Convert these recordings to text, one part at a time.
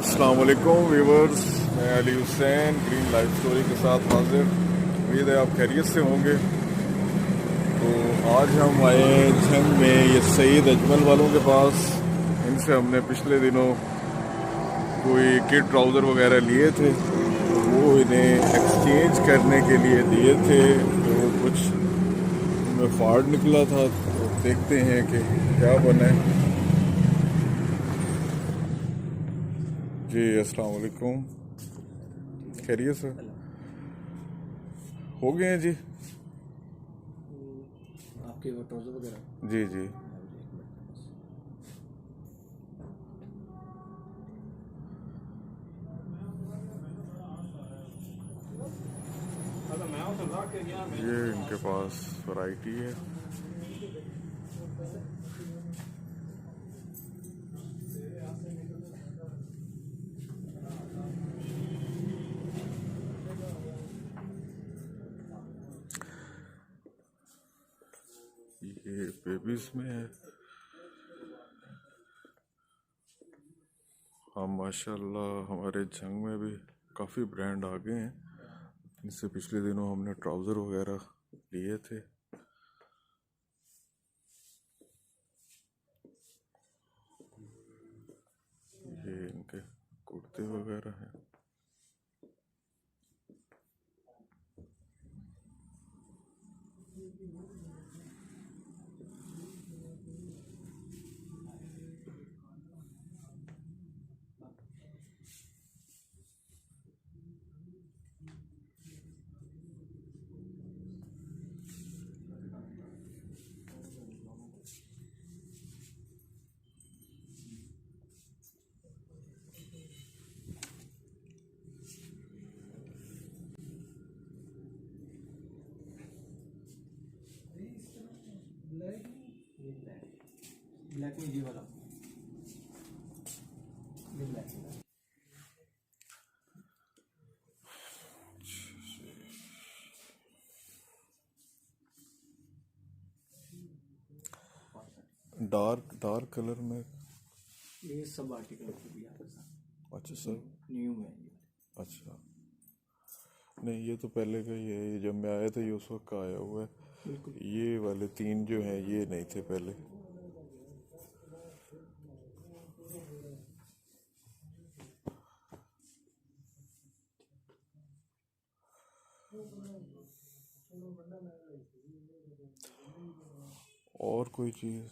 अस्सलाम वालेकुम व्यूवर्स, मैं Ali Hussain green life story के साथ हाजिर। उम्मीद है आप खैरियत से होंगे। तो आज हम आए झंग में ये सईद अजमल वालों के पास। इनसे हमने पिछले दिनों कोई किड ट्राउज़र वगैरह लिए थे, तो वो इन्हें एक्सचेंज करने के लिए दिए थे। तो कुछ उनमें फॉल्ट निकला था, तो देखते हैं कि क्या बना है। जी अस्सलाम वालेकुम, खैरियत से हो गए हैं जी? आपके वो ट्राउजर वगैरह जी जी। ये इनके पास वैरायटी है। ये बेबीज में है। हाँ माशाल्लाह, हमारे झंग में भी काफ़ी ब्रांड आ गए हैं। इनसे पिछले दिनों हमने ट्राउज़र वगैरह लिए थे। ये इनके कुर्ते वगैरह हैं। ब्लैक में ये वाला ये ब्लैक डार्क डार्क कलर में। ये सब आर्टिकल भी आपके साथ अच्छा सर। न्यू है ये। अच्छा, नहीं ये तो पहले का ही है। ये जब मैं आया था ये उस वक्त का आया हुआ है। बिल्कुल ये वाले तीन जो हैं ये नहीं थे पहले। और कोई चीज़?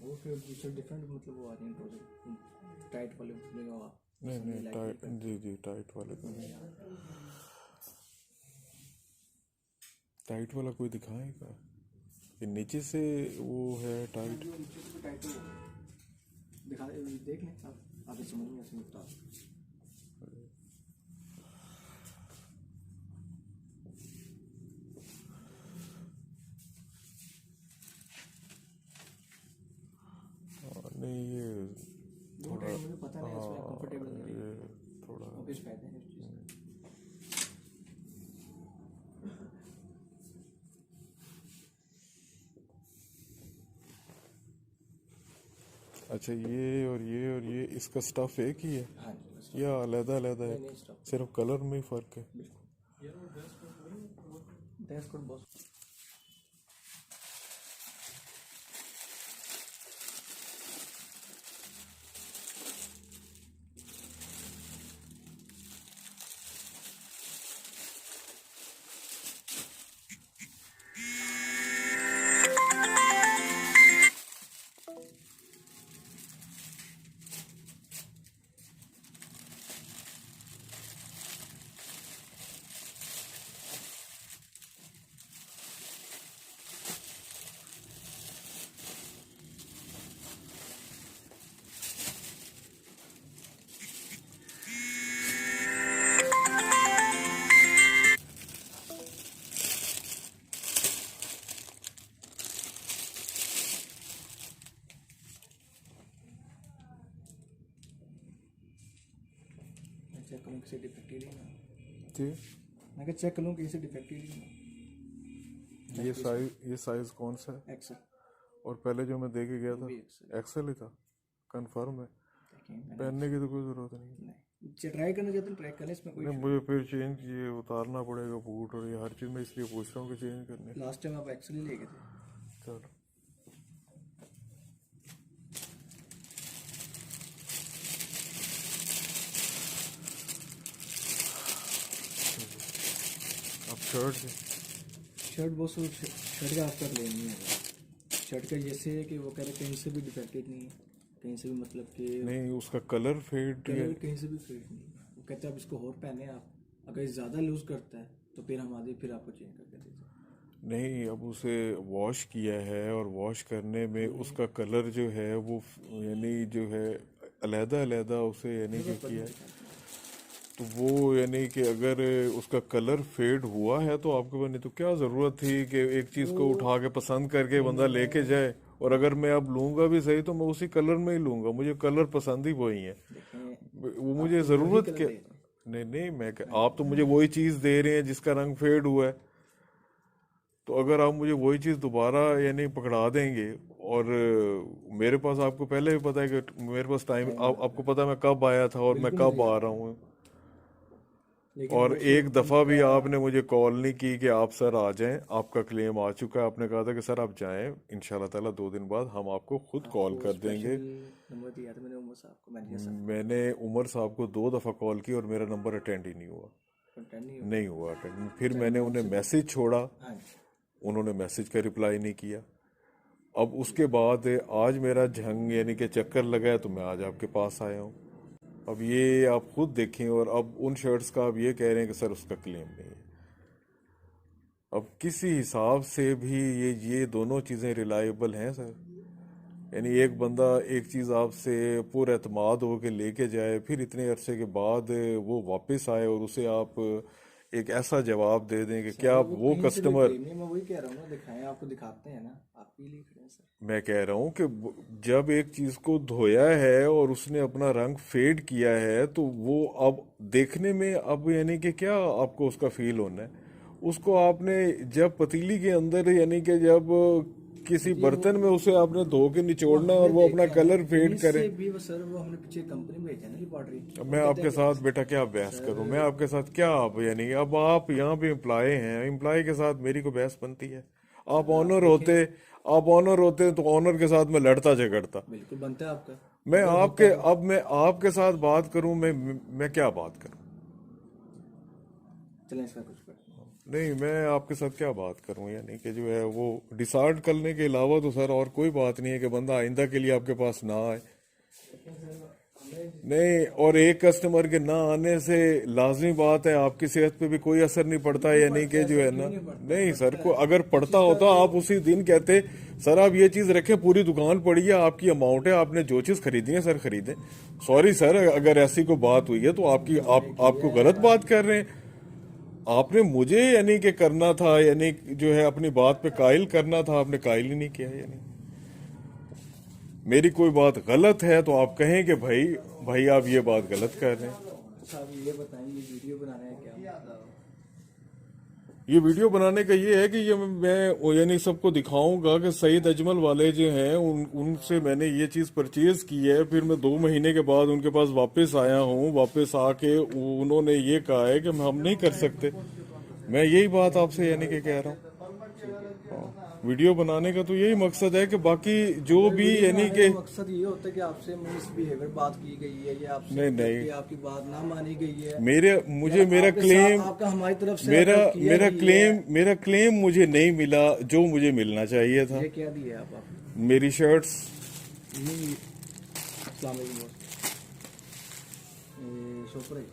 वो फिर दूसरे डिफरेंट मतलब वो आ रही है ट्राउजर टाइट वाले लेगा हुआ नहीं नहीं, टाइट जी जी, टाइट वाले तो नहीं। टाइट वाला कोई दिखाएगा? ये नीचे से वो है टाइट। टाइट दिखा देख लें आप आगे समझ में ऐसे बता। नहीं ये थोड़ा, मुझे पता नहीं इसमें कंफर्टेबल नहीं ये थोड़ा ऑफिस फायदे हैं इस चीज़ का। अच्छा, ये और ये और ये इसका स्टफ एक ही है हाँ जी बस या अलग अलग है? नहीं स्टॉप सिर्फ कलर में ही फर्क है? ड्रेस कोड बहुत चेक करूँ किसी डिफेक्टिव नहीं ना। जी। मैं क्या चेक करूँ किसी डिफेक्टिव नहीं ना। ये साइज कौन सा है? एक्सेल और पहले जो मैं दे के गया था भी एक्सेल एक्सेल ही था? कंफर्म है? देखिए मैंने पहनने की तो कोई ज़रूरत नहीं है। नहीं ट्राई करना चाहते हैं, ट्राई करें, इसमें कोई नहीं मुझे फिर चेंज ये उतारना पड़ेगा बूट और ये हर चीज़ में, इसलिए पूछ रहा हूँ कि चेंज करने। लास्ट टाइम आप एक्चुअली ले गए थे। चलो अब शर्ट बहुत शर्ट का आपका क्लेम नहीं है। शर्ट का जैसे है कि वो कह रहे कहीं से भी डिफेक्टेड नहीं है, कहीं से भी मतलब कि नहीं उसका कलर फेड कलर कहीं से भी फेड नहीं है। वो कहते हैं आप इसको और पहने, आप अगर ज़्यादा लूज करता है तो फिर हम आगे फिर आपको चेंज करके देते हैं। नहीं, अब उसे वॉश किया है और वॉश करने में उसका कलर जो है वो यानी जो है अलहदा उसे यानी कि किया है, तो वो यानी कि अगर उसका कलर फेड हुआ है तो आपके पास, नहीं तो क्या ज़रूरत थी कि एक चीज़ को उठा के पसंद करके बंदा लेके जाए। और अगर मैं अब लूँगा भी सही तो मैं उसी कलर में ही लूँगा, मुझे कलर पसंद ही वही है, वो मुझे ज़रूरत क्या। नहीं नहीं आप तो मुझे वही चीज़ दे रहे हैं जिसका रंग फेड हुआ है, तो अगर आप मुझे वही चीज़ दोबारा यानी पकड़ा देंगे, और मेरे पास आपको पहले भी पता है कि मेरे पास टाइम आपको पता है मैं कब आया था और मैं कब आ रहा हूँ, और एक दफ़ा भी आपने मुझे कॉल नहीं की कि आप सर आ जाएं, आपका क्लेम आ चुका है, आपने कहा था कि सर आप जाएं, इंशाल्लाह ताला 2 दिन बाद हम आपको खुद कॉल कर देंगे। नंबर दिया था मैंने उमर साहब को, मैनेजर साहब मैंने उमर साहब को 2 दफ़ा कॉल की और मेरा नंबर अटेंड ही नहीं हुआ, को, नहीं हुआ अटेंड। फिर मैंने उन्हें मैसेज छोड़ा, उन्होंने मैसेज का रिप्लाई नहीं किया। अब उसके बाद आज मेरा झंग यानी कि चक्कर लगा है तो मैं आज आपके पास आया हूँ। अब ये आप खुद देखें, और अब उन शर्ट्स का आप ये कह रहे हैं कि सर उसका क्लेम नहीं है। अब किसी हिसाब से भी ये दोनों चीज़ें रिलायबल हैं सर? यानी एक बंदा एक चीज़ आपसे पूरा एतमाद हो के लेके जाए, फिर इतने अरसे के बाद वो वापस आए और उसे आप एक ऐसा जवाब दे दें कि क्या वो कस्टमर। मैं वही कह रहा हूँ ना, दिखाएं आपको, दिखाते हैं ना, आप ही लिख रहे हैं सर। मैं कह रहा हूँ कि जब एक चीज़ को धोया है और उसने अपना रंग फेड किया है तो वो अब देखने में अब यानी कि क्या आपको उसका फील होना है, उसको आपने जब पतीली के अंदर यानी कि जब किसी बर्तन में उसे आपने धो के निचोड़ना और वो अपना कलर फेड करे। भी वो सर वो हमने पीछे कंपनी में भेजा ना लैबोरेटरी। मैं आपके साथ बेटा क्या बहस करूं, मैं आपके साथ क्या, आप यानी अब आप यहाँ पे एम्प्लॉय हैं, एम्प्लॉय के साथ मेरी को बहस बनती है? आप ऑनर होते, आप ऑनर होते तो ऑनर के साथ मैं लड़ता झगड़ता। बिल्कुल बनता है आपका। मैं आपके, अब मैं आपके साथ बात करूं, मैं क्या बात करूं? चलें इसका कुछ कर नहीं मैं आपके साथ क्या बात करूं, यानी कि जो है वो डिसाइड करने के अलावा तो सर और कोई बात नहीं है कि बंदा आइंदा के लिए आपके पास ना आए। नहीं, और एक कस्टमर के ना आने से लाजमी बात है आपकी सेहत पे भी कोई असर नहीं पड़ता, यानी कि जो है ना। नहीं सर, को अगर पड़ता होता आप उसी दिन कहते सर आप ये चीज़ रखें, पूरी दुकान पड़ी है, आपकी अमाउंट है, आपने जो चीज़ खरीदी है सर खरीदें। सॉरी सर, अगर ऐसी कोई बात हुई है तो आपको गलत बात कर रहे हैं। आपने मुझे यानी कि करना था, यानी जो है अपनी बात पे कायल करना था, आपने कायल ही नहीं किया। यानी मेरी कोई बात गलत है तो आप कहें कि भाई आप ये बात गलत कर रहे हैं। साहब ये बताएंगे वीडियो बनाने का क्या मतलब? ये वीडियो बनाने का ये है कि ये मैं यानी सबको दिखाऊंगा कि सईद अजमल वाले जो हैं उनसे मैंने ये चीज़ परचेज की है, फिर मैं 2 महीने के बाद उनके पास वापस आया हूँ, वापस आके उन्होंने ये कहा है कि हम नहीं कर सकते। मैं यही बात आपसे यानी कि कह रहा हूँ। वीडियो बनाने का तो यही मकसद है कि बाकी जो भी यानी कि मकसद ये होता है कि आपसे मिसबिहेवियर बात की गई है या आपसे नहीं कि आपकी बात ना मानी गई है। मेरा क्लेम, आपका हमारी तरफ से मेरा क्लेम मुझे नहीं मिला जो मुझे मिलना चाहिए था। ये क्या दिया आप मेरी शर्ट्स सुपर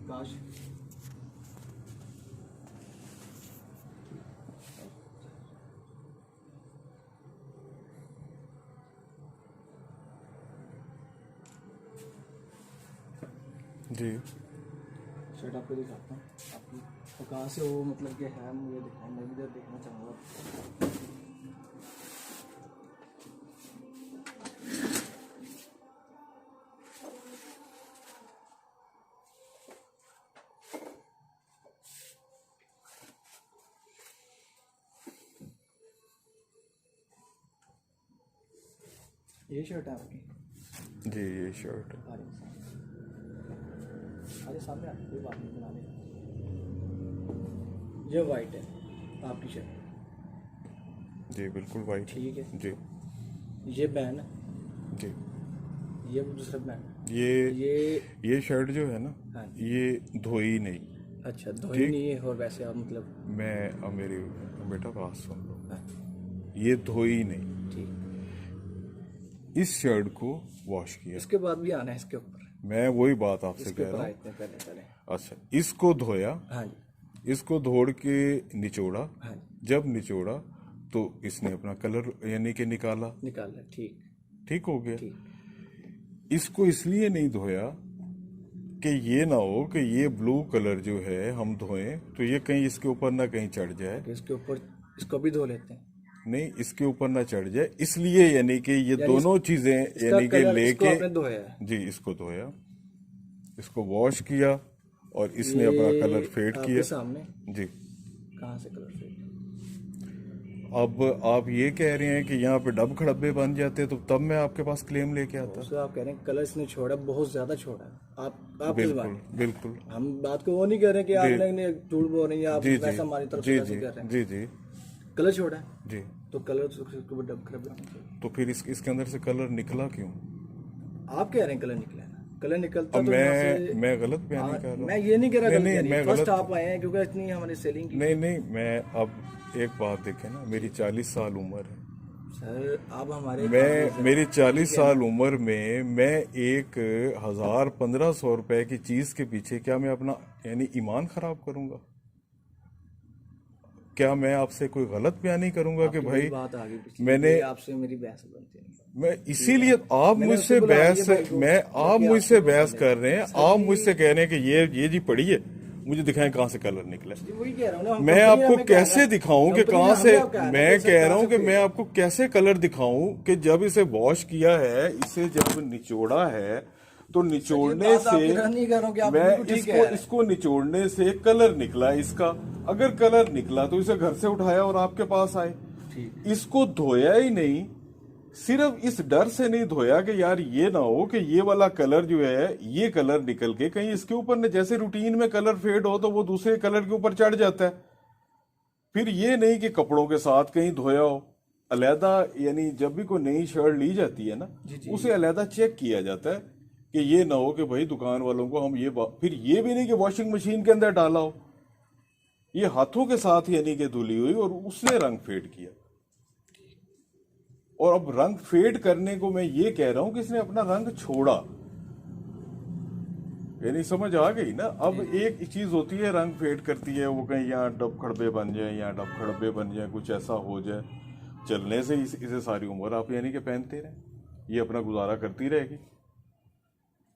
काश जी शर्ट आपको दिखाता हूँ आपकी, और कहाँ से वो मतलब कि है मुझे दिखाएं, मैं भी इधर देखना चाहूँगा। ये शर्ट है आपकी? जी ये शर्ट है। अरे सामने आप कोई बात नहीं, बना लेना। ये वाइट है आपकी शर्ट? जी बिल्कुल वाइट। ठीक है। जी ये बैन है? जी। ये वो दूसरा बैन है? ये ये शर्ट जो है ना, हाँ। ये धोई नहीं। अच्छा, धोई ठीक। नहीं है। और वैसे आप मतलब मैं अब मेरी बेटा बात सुन लो, हाँ, ये धोई नहीं। ठीक। इस शर्ट को वॉश किया। इसके बाद भी आना है इसके ऊपर। मैं वही बात आपसे इसके कह ऊपर रहा आए हूँ। इतने पहले। अच्छा, इसको धोया, हाँ जी। इसको धोड़ के निचोड़ा। हाँ जी। जब निचोड़ा तो इसने अपना कलर यानी कि निकाला। निकाल है। ठीक। ठीक हो गया। ठीक। इसको इसलिए नहीं धोया कि ये ना हो कि ये ब्लू कलर जो है हम धोएं तो ये कहीं इसके ऊपर ना कहीं चढ़ जाए। तो इसके ऊपर इसको भी धो लेते हैं। नहीं, इसके ऊपर ना चढ़ जाए, इसलिए यानी कि ये दोनों चीजें यानी कि इसको लेके आपने धोया है? जी इसको धोया, इसको वॉश किया और इसने ये अपना कलर फेड आपके किया। सामने? जी। कहाँ से कलर फेड? अब आप ये कह रहे हैं कि यहाँ पे डब खड़ब्बे बन जाते तो तब मैं आपके पास क्लेम लेके आता। उसको आप कह रहे हैं कलर इसने छोड़ा, बहुत ज्यादा छोड़ा। आप किस बात? बिल्कुल बिल्कुल। हम बात को वो नहीं कर रहे कि आपने झूठ बोल रहे हैं या आप जी वैसा हमारी तरफ जी से जी वैसे कर रहे हैं। जी जी कलर छोड़ा है जी। तो कलर उसके ऊपर डब खराब होना चाहिए। तो फिर इसके अंदर से कलर निकला क्यों? आप कह रहे हैं कलर निकला है ना? कलर निकलता अब तो मैं गलत बयान नहीं कर रहा हूँ। मैं ये नहीं कह रहा नहीं, मैं फर्स्ट गलत। आप आए हैं क्योंकि इतनी हमारी सेलिंग की। नहीं मैं अब एक बात देखें ना, मेरी 40 साल उम्र है सर। आप हमारे मेरी 40 साल उम्र में मैं 1,000-1,500 रुपए की चीज के पीछे क्या मैं अपना यानी ईमान खराब करूंगा? क्या मैं आपसे कोई गलत बयान नहीं करूंगा कि भाई बात आ गई मैंने आपसे मेरी बहस बनती है? मैं इसीलिए आप मुझसे बहस आप मुझसे बहस कर रहे हैं, आप मुझसे कह रहे हैं कि ये जी पड़ी है, मुझे दिखाएं कहाँ से कलर निकला। वही कह रहा हूं ना, मैं आपको कैसे दिखाऊं कि कहाँ से? मैं कह रहा हूं कि कंपनी मैं आपको कैसे कलर दिखाऊं कि जब इसे वॉश किया है, इसे जब निचोड़ा है तो निचोड़ने से नहीं कर रहा हूं कि आप मैं बिल्कुल ठीक है। इसको निचोड़ने से कलर निकला इसका। अगर कलर निकला तो इसे घर से उठाया और आपके पास आए। इसको धोया ही नहीं, सिर्फ इस डर से नहीं धोया कि यार ये ना हो कि ये वाला कलर जो है ये कलर निकल के कहीं इसके ऊपर न, जैसे रूटीन में कलर फेड हो तो वो दूसरे कलर के ऊपर चढ़ जाता है। फिर ये नहीं कि कपड़ों के साथ कहीं धोया हो अलहदा, यानी जब भी कोई नई शर्ट ली जाती है ना, उसे अलहदा चेक किया जाता है कि ये ना हो कि भाई दुकान वालों को हम फिर ये भी नहीं कि वॉशिंग मशीन के अंदर डाला हो, ये हाथों के साथ यानी कि धुली हुई और उसने रंग फेड किया। और अब रंग फेड करने को मैं ये कह रहा हूं कि इसने अपना रंग छोड़ा, यानी समझ आ गई ना। अब एक चीज होती है रंग फेड करती है, वो कहीं यहाँ डब खड़बे बन जाए, यहाँ डब खड़बे बन जाए, कुछ ऐसा हो जाए, चलने से इसे सारी उम्र आप यानी कि पहनते रहे, ये अपना गुजारा करती रहेगी,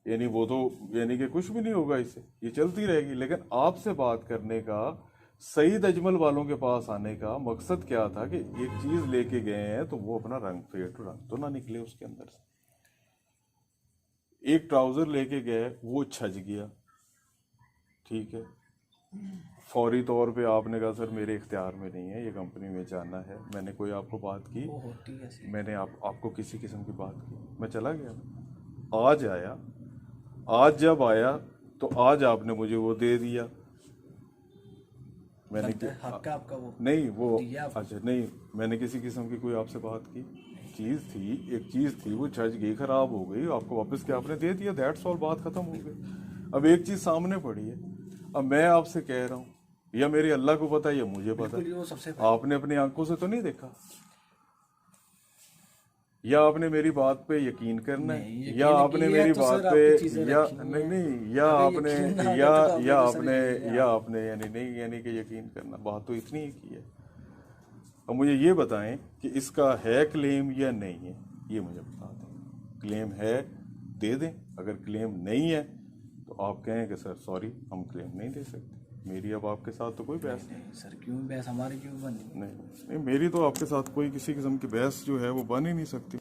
यानी वो तो यानी कि कुछ भी नहीं होगा इससे, ये चलती रहेगी। लेकिन आपसे बात करने का, सईद अजमल वालों के पास आने का मकसद क्या था कि एक चीज लेके गए हैं तो वो अपना रंग तो ना निकले उसके अंदर से। एक ट्राउजर लेके गए, वो छज गया, ठीक है, फौरी तौर पे आपने कहा सर मेरे इख्तियार में नहीं है, ये कंपनी में जाना है। मैंने कोई आपको बात की? मैंने आपको किसी किस्म की बात की? मैं चला गया, आज आया, आज जब आया तो आज आपने मुझे वो दे दिया। मैंने आपका वो नहीं वो अच्छा नहीं, मैंने किसी किस्म की कोई आपसे बात की? चीज थी, एक चीज थी, वो छज गई, खराब हो गई, आपको वापस क्या आपने दे दिया, दैट्स ऑल, बात खत्म हो गई। अब एक चीज सामने पड़ी है, अब मैं आपसे कह रहा हूँ, या मेरे अल्लाह को पता है या मुझे पता है, आपने अपनी आंखों से तो नहीं देखा, या आपने मेरी बात पे यकीन करना है, या आपने मेरी बात पे या नहीं या आपने यानी नहीं यानी कि यकीन करना, बात तो इतनी ही की है। अब मुझे ये बताएं कि इसका है क्लेम या नहीं है, ये मुझे बता दें। क्लेम है दे दें, अगर क्लेम नहीं है तो आप कहें कि सर सॉरी हम क्लेम नहीं दे सकते। मेरी अब आपके साथ तो कोई बहस नहीं सर, क्यों बहस हमारी क्यों बनी? नहीं मेरी तो आपके साथ कोई किसी किस्म की बहस जो है वो बन ही नहीं सकती।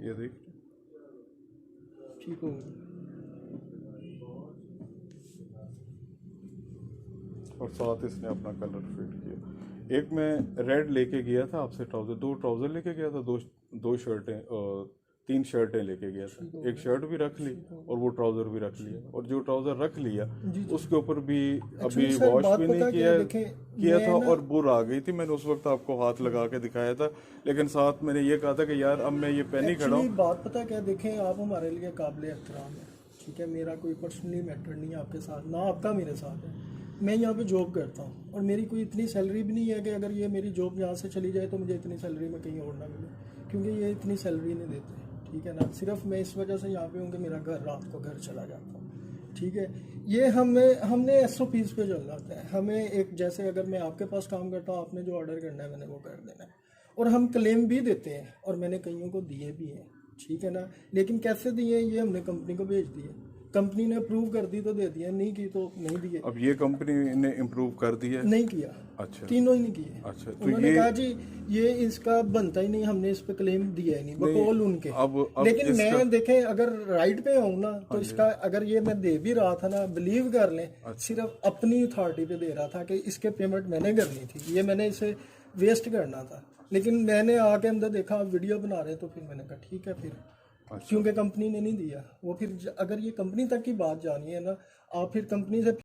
ये देख, ठीक हो गई। और साथ इसने अपना कलर फिट किया। एक मैं रेड लेके गया था आपसे ट्राउजर, 2 ट्राउजर लेके गया था, दो शर्टें, 3 शर्टें लेके गया था। एक शर्ट भी रख ली और वो ट्राउजर भी रख लिया, और जो ट्राउजर रख लिया उसके ऊपर भी अभी सर, वॉश बात भी पता नहीं क्या है, किया था, और बुर आ गई थी। मैंने उस वक्त आपको हाथ लगा के दिखाया था, लेकिन साथ मैंने ये कहा था कि यार अब मैं ये पहन ही खड़ा हूँ। बात पता क्या, देखें आप हमारे लिए काबिल एहतराम है, ठीक है, मेरा कोई पर्सनली मैटर नहीं है आपके साथ, ना आपका मेरे साथ है। मैं यहाँ पे जॉब करता हूँ और मेरी कोई इतनी सैलरी भी नहीं है कि अगर ये मेरी जॉब यहाँ से चली जाए तो मुझे इतनी सैलरी में कहीं और ना मिले, क्योंकि ये इतनी सैलरी नहीं देते, ठीक है ना। सिर्फ मैं इस वजह से यहाँ पे हूँ कि मेरा घर रात को घर चला जाता हूँ, ठीक है। ये हमने SOPs पे चल जाता है। हमें एक, जैसे अगर मैं आपके पास काम करता हूँ, आपने जो ऑर्डर करना है मैंने वो कर देना है, और हम क्लेम भी देते हैं, और मैंने कईयों को दिए भी हैं, ठीक है ना। लेकिन कैसे दिए, ये हमने कंपनी को भेज दिए, कंपनी ने अप्रूव कर दी तो दे दिया, नहीं की तो नहीं दिए। अब ये कंपनी ने इम्प्रूव कर दिया है? नहीं किया। अच्छा, तीनों ही नहीं किए। अच्छा, तो उन्होंने कहा जी ये इसका बनता ही नहीं, हमने इस पे क्लेम दिया ही नहीं, बकौल उनके। अब लेकिन मैं देखें, अगर राइट पे हूँ ना, तो इसका अगर ये मैं दे भी रहा था ना, बिलीव कर लें, सिर्फ अपनी अथॉरिटी पे दे रहा था कि इसके पेमेंट मैंने करनी थी, ये मैंने इसे वेस्ट करना था। लेकिन मैंने आके अंदर देखा आप वीडियो बना रहे, तो फिर मैंने कहा ठीक है फिर, क्योंकि कंपनी ने नहीं दिया वो। फिर अगर ये कंपनी तक की बात जानी है ना, आप फिर कंपनी से